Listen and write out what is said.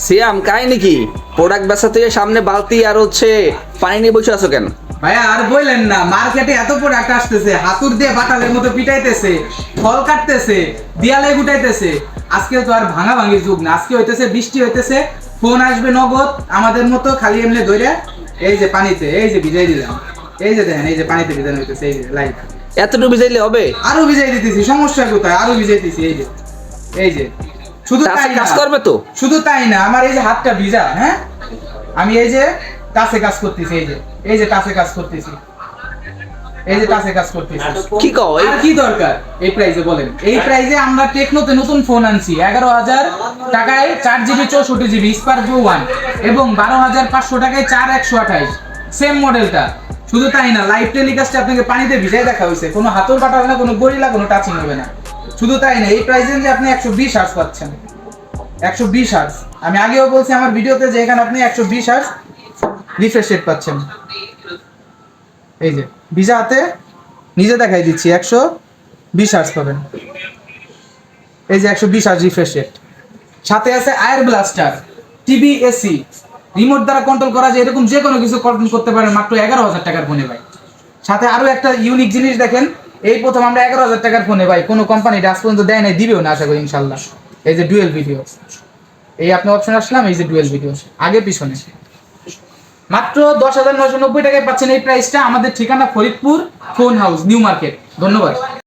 সিয়াম কাহিনী কি? প্রোডাক্ট বেচা থেকে সামনে বালতি আর হচ্ছে পানি নিয়ে বসে আছো কেন? ভাইয়া আর বললেন না, মার্কেটে এত প্রোডাক্ট আসতেছে, হাতুর দিয়ে বাটালের মতো পিটাইতেছে, ফল কাটতেছে, দিয়ালে গুটাইতেছে। আজকে তো আর ভাঙা ভাঙির যুগ না, আজকে হইতেছে বৃষ্টি হইতেছে, ফোন আসবে নগদ আমাদের মতো খালি এমনি ধরে এই যে পানিতে এই যে ভিজাই দিলাম, এই যে দেখেন এই যে পানিতে ভিজানো হইতেছে, এই যে লাইভ এতটুকু ভিজাইলে হবে? আরো ভিজাই দিতেছি, সমস্যা কোথায়? আরো ভিজাইতেছি, এই যে এই যে শুধু তাই না, কাজ করবে তো? শুধু তাই না, আমার এই যে হাতটা ভিজা, হ্যাঁ আমি এই যে টাচে কাজ করতেছি, এই যে টাচে কাজ করতেছি, এই যে টাচে কাজ করতেছি। কি কও? আর কি দরকার এই প্রাইসে বলেন? এই প্রাইসে আমরা টেকনোতে নতুন ফোন আনছি 11,000 টাকায় 4GB 64GB স্পার্কো 1 এবং 12,500 টাকায় 4128 সেম মডেলটা। শুধু তাই না, লাইভ টেলিকাস্টে আপনাকে পানিতে ভিজাই দেখা হয়েছে, কোনো হাতল কাটা হবে না, কোনো গরিলা, কোনো টাচিং হবে না। শুধু তাই না, এই প্রাইসে যে আপনি 120 হার্জ পাচ্ছেন, 120 হার্জ। আমি আগেও বলছি আমার ভিডিওতে যে এখানে আপনি 120 হার্জ রিফ্রেশ রেট পাচ্ছেন। এই যে ভিজা হাতে নিজে দেখাই দিচ্ছি, 120 হার্জ পাবেন। এই যে 120 হার্জ রিফ্রেশ রেট, সাথে আছে আয়ার ব্লাস্টার, টিভি, এসি রিমোট দ্বারা কন্ট্রোল করা যায়, এরকম যে কোনো কিছু কন্ট্রোল করতে পারেন মাত্র 11,000 টাকার ফোনে ভাই। সাথে আরো একটা ইউনিক জিনিস দেখেন, এই প্রথম আমরা 11,000 টাকার ফোনে ভাই, কোনো কোম্পানি আজ পর্যন্ত দেয় নাই, দিবেও না আশা করি ইনশাল্লাহ। এই যে ডুয়েল ভিডিও, এই আপনি অপশন আসলাম, এই যে ডুয়েল ভিডিও আগে পিছনে মাত্র 10,990 টাকায় পাচ্ছেন এই প্রাইসটা। আমাদের ঠিকানা Faridpur phone house, new market. ধন্যবাদ।